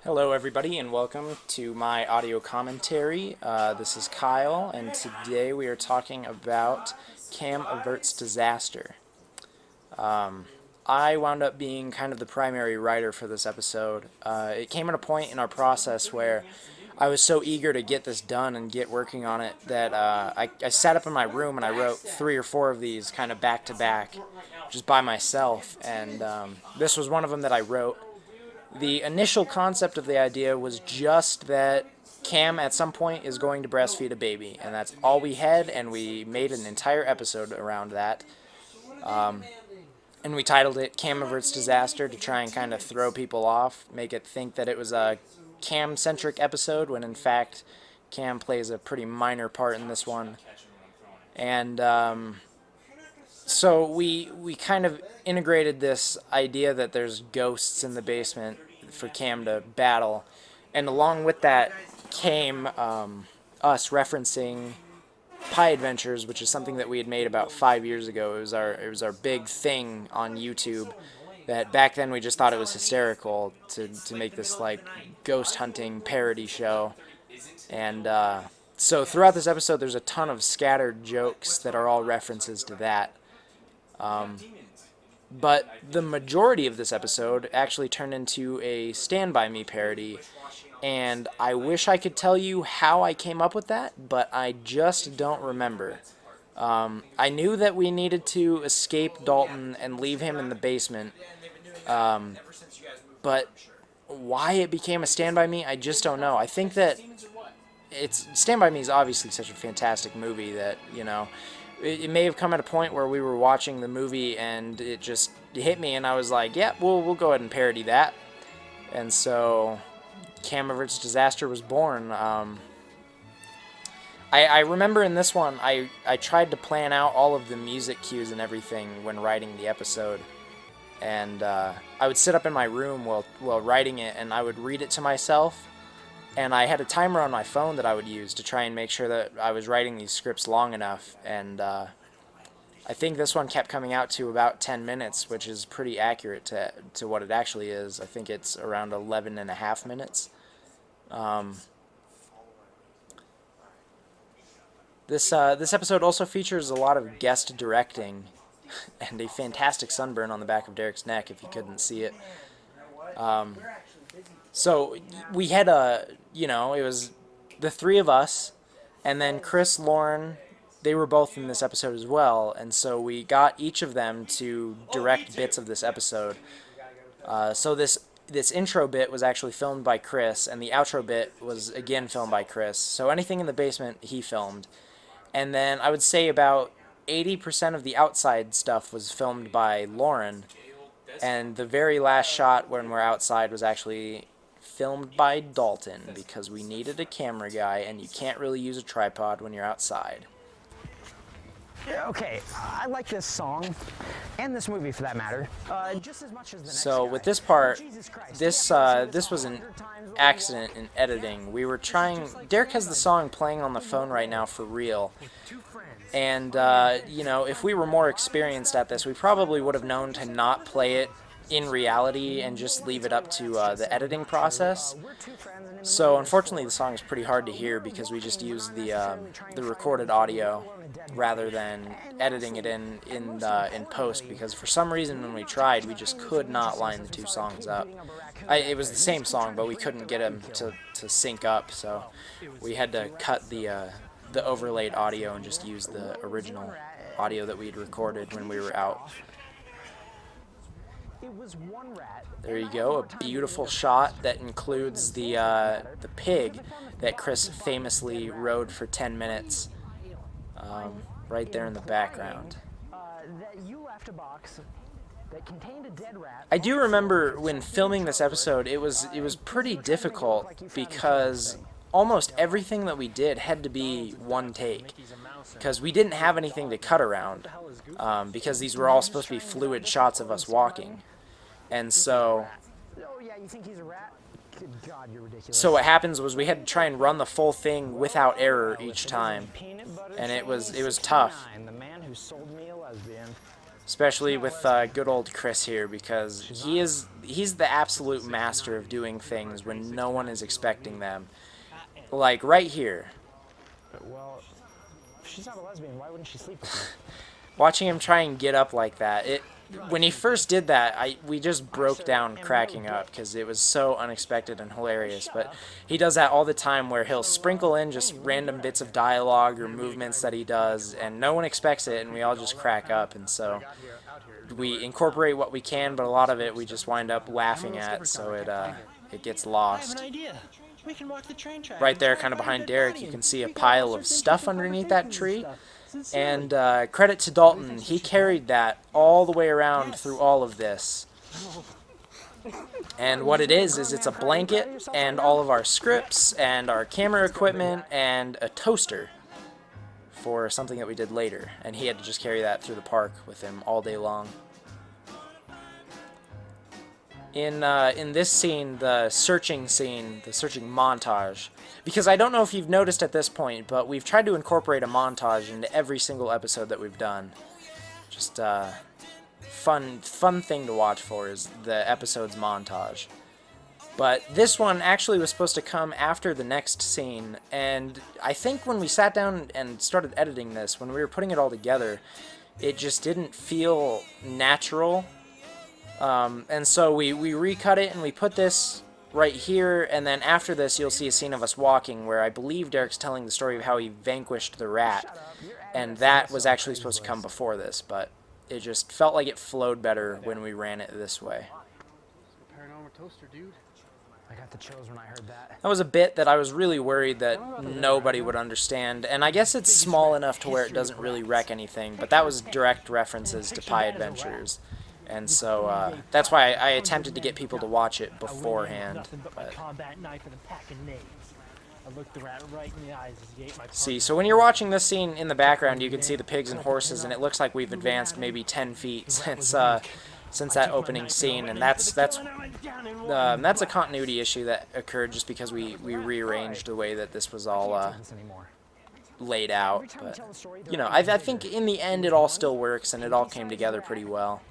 Hello everybody and welcome to my audio commentary. This is Kyle and today we are talking about Cam Averts Disaster. I wound up being kind of the primary writer for this episode. It came at a point in our process where I was so eager to get this done and get working on it that I sat up in my room and I wrote 3 or 4 of these kind of back to back just by myself, and this was one of them that I wrote. The initial concept of the idea was just that Cam at some point is going to breastfeed a baby, and that's all we had, and we made an entire episode around that. And we titled it Cam Averts Disaster to try and kind of throw people off, make it think that it was a Cam-centric episode, when in fact Cam plays a pretty minor part in this one. And so we kind of integrated this idea that there's ghosts in the basement for Cam to battle, and along with that came us referencing Pie Adventures, which is something that we had made about 5 years ago. It was our big thing on YouTube. That back then we just thought it was hysterical to make this like ghost hunting parody show, and so throughout this episode there's a ton of scattered jokes that are all references to that. But the majority of this episode actually turned into a Stand By Me parody, and I wish I could tell you how I came up with that, but I just don't remember. I knew that we needed to escape Dalton and leave him in the basement, but why it became a Stand By Me, I just don't know. I think that Stand By Me is obviously such a fantastic movie that, you know, it may have come at a point where we were watching the movie and it just hit me, and I was like, yeah, we'll go ahead and parody that. And so Cam Averts Disaster was born. I remember in this one, I tried to plan out all of the music cues and everything when writing the episode. And I would sit up in my room while writing it, and I would read it to myself. And I had a timer on my phone that I would use to try and make sure that I was writing these scripts long enough. And I think this one kept coming out to about 10 minutes, which is pretty accurate to what it actually is. I think it's around 11 and a half minutes. This episode also features a lot of guest directing and a fantastic sunburn on the back of Derek's neck, if you couldn't see it. So we had it was the 3 of us, and then Chris, Lauren, they were both in this episode as well, and so we got each of them to direct bits of this episode. So this intro bit was actually filmed by Chris, and the outro bit was again filmed by Chris. So anything in the basement, he filmed. And then I would say about 80% of the outside stuff was filmed by Lauren, and the very last shot when we're outside was actually filmed by Dalton, because we needed a camera guy, and you can't really use a tripod when you're outside. Yeah, okay, I like this song, and this movie for that matter, just as much as the next So guy. with this part, Jesus Christ, this was an accident in editing. We were trying. Derek has the song playing on the phone right now for real, and if we were more experienced at this, we probably would have known to not play it in reality and just leave it up to the editing process. So unfortunately the song is pretty hard to hear because we just used the recorded audio rather than editing it in post, because for some reason when we tried we just could not line the 2 songs up. It was the same song, but we couldn't get them to sync up, so we had to cut the overlaid audio and just use the original audio that we'd recorded when we were out. There you go, a beautiful shot that includes the pig that Chris famously rode for 10 minutes, right there in the background. I do remember when filming this episode, it was pretty difficult because almost everything that we did had to be one take, because we didn't have anything to cut around, because these were all supposed to be fluid shots of us walking. And so what happens was we had to try and run the full thing without error each time, and it was tough. especially with good old Chris here, because he's the absolute master of doing things when no one is expecting them. Like right here. Well, if she's not a lesbian, why wouldn't she sleep with me? Watching him try and get up like that, when he first did that, we just broke down cracking up because it was so unexpected and hilarious. But he does that all the time, where he'll sprinkle in just random bits of dialogue or movements that he does, and no one expects it, and we all just crack up. And so we incorporate what we can, but a lot of it we just wind up laughing at, so it gets lost. Right there, kind of behind Derek, you can see a pile of stuff underneath that tree. And credit to Dalton, he carried that all the way around through all of this. And what it is it's a blanket and all of our scripts and our camera equipment and a toaster for something that we did later. And he had to just carry that through the park with him all day long. In this scene, the searching montage, because I don't know if you've noticed at this point, but we've tried to incorporate a montage into every single episode that we've done. Just fun thing to watch for is the episode's montage. But this one actually was supposed to come after the next scene, and I think when we sat down and started editing this, when we were putting it all together, it just didn't feel natural. And so we recut it and we put this right here, and then after this you'll see a scene of us walking where I believe Derek's telling the story of how he vanquished the rat, and that was actually supposed to come before this, but it just felt like it flowed better when we ran it this way. I got the chills when I heard that. That was a bit that I was really worried that nobody would understand, and I guess it's small enough to where it doesn't really wreck anything, but that was direct references to Pie Adventures. And so that's why I attempted to get people to watch it beforehand. But see, so when you're watching this scene in the background, you can see the pigs and horses, and it looks like we've advanced maybe 10 feet since that opening scene, and that's a continuity issue that occurred just because we rearranged the way that this was all laid out. But you know, I think in the end it all still works, and it all came together pretty well.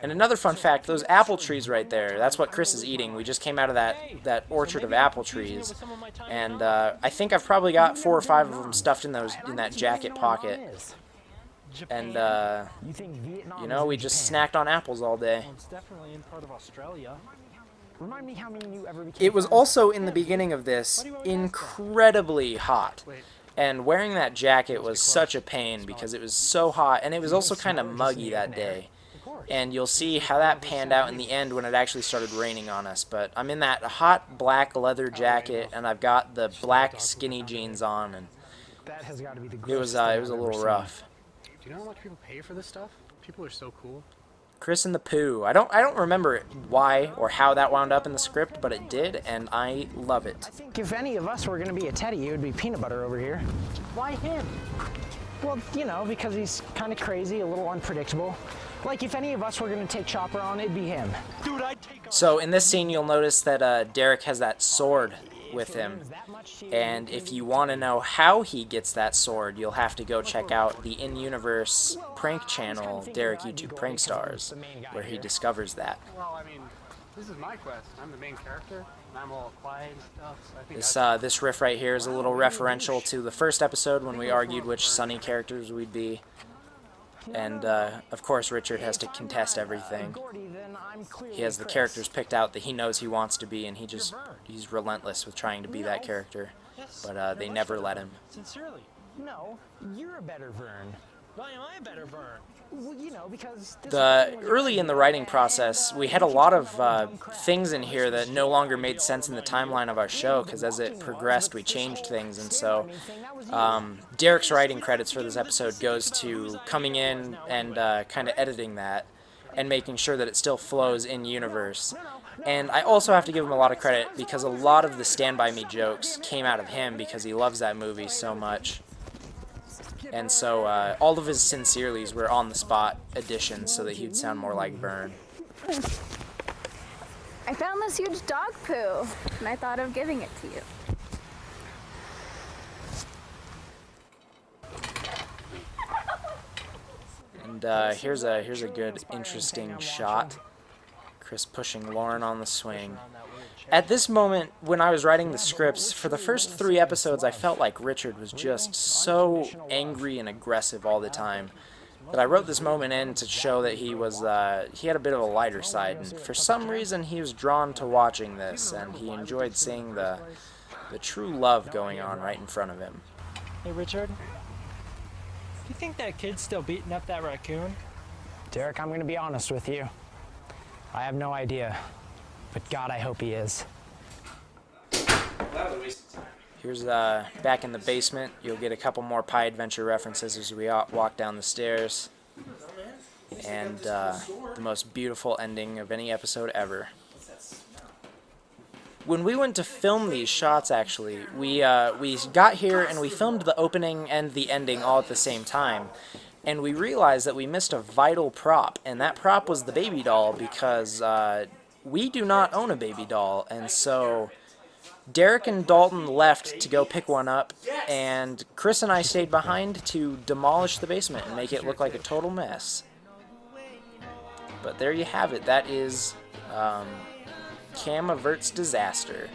And another fun fact, those apple trees right there, that's what Chris is eating. We just came out of that orchard of apple trees, and I think I've probably got 4 or 5 of them stuffed in that jacket pocket. And you know, we just snacked on apples all day. It was also in the beginning of this incredibly hot. And wearing that jacket was such a pain because it was so hot, and it was also kind of muggy that day. And you'll see how that panned out in the end when it actually started raining on us. But I'm in that hot black leather jacket, and I've got the black skinny jeans on, and it was a little rough. Do you know how much people pay for this stuff? People are so cool. Chris and the Pooh. I don't remember why or how that wound up in the script, but it did, and I love it. I think if any of us were going to be a Teddy, it would be Peanut Butter over here. Why him? Well, you know, because he's kind of crazy, a little unpredictable. Like, if any of us were going to take Chopper on, it'd be him. Dude, I'd take So in this scene, you'll notice that Derek has that sword with him. And if you want to know how he gets that sword, you'll have to go check out the in-universe prank channel, Derek YouTube Prank Stars, where he discovers that. Well, I mean, this is my quest. I'm the main character, and I'm all quiet and stuff, so I think This riff right here is a little referential to the first episode when we argued which Sunny characters we'd be. And, of course, Richard has to contest everything. He has the characters picked out that he knows he wants to be, and he's relentless with trying to be that character. But they never let him. Sincerely. No, you're a better Vern. Why am I a better Vern? Well, you know, because... Early in the writing process, we had a lot of things in here that no longer made sense in the timeline of our show, because as it progressed, we changed things, and so Derek's writing credits for this episode goes to coming in and kind of editing that and making sure that it still flows in universe. And I also have to give him a lot of credit because a lot of the Stand By Me jokes came out of him because he loves that movie so much. And so all of his sincerelys were on-the-spot additions so that he'd sound more like Vern. I found this huge dog poo, and I thought of giving it to you. And here's a good, interesting shot. Chris pushing Lauren on the swing. At this moment, when I was writing the scripts, for the first 3 episodes, I felt like Richard was just so angry and aggressive all the time that I wrote this moment in to show that he had a bit of a lighter side. And for some reason, he was drawn to watching this, and he enjoyed seeing the true love going on right in front of him. Hey, Richard. Do you think that kid's still beating up that raccoon? Derek, I'm going to be honest with you. I have no idea, but God, I hope he is. Here's back in the basement. You'll get a couple more Pie Adventure references as we walk down the stairs. And the most beautiful ending of any episode ever. When we went to film these shots, actually, we got here and we filmed the opening and the ending all at the same time. And we realized that we missed a vital prop, and that prop was the baby doll, because we do not own a baby doll. And so Derek and Dalton left to go pick one up, and Chris and I stayed behind to demolish the basement and make it look like a total mess. But there you have it. That is Cam Averts Disaster.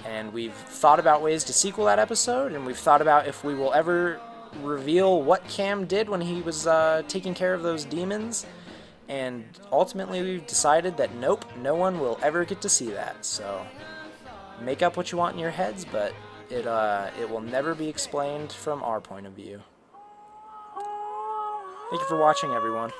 And we've thought about ways to sequel that episode, and we've thought about if we will ever reveal what Cam did when he was taking care of those demons. And ultimately we've decided that nope, no one will ever get to see that. So make up what you want in your heads, but it will never be explained from our point of view. Thank you for watching, everyone.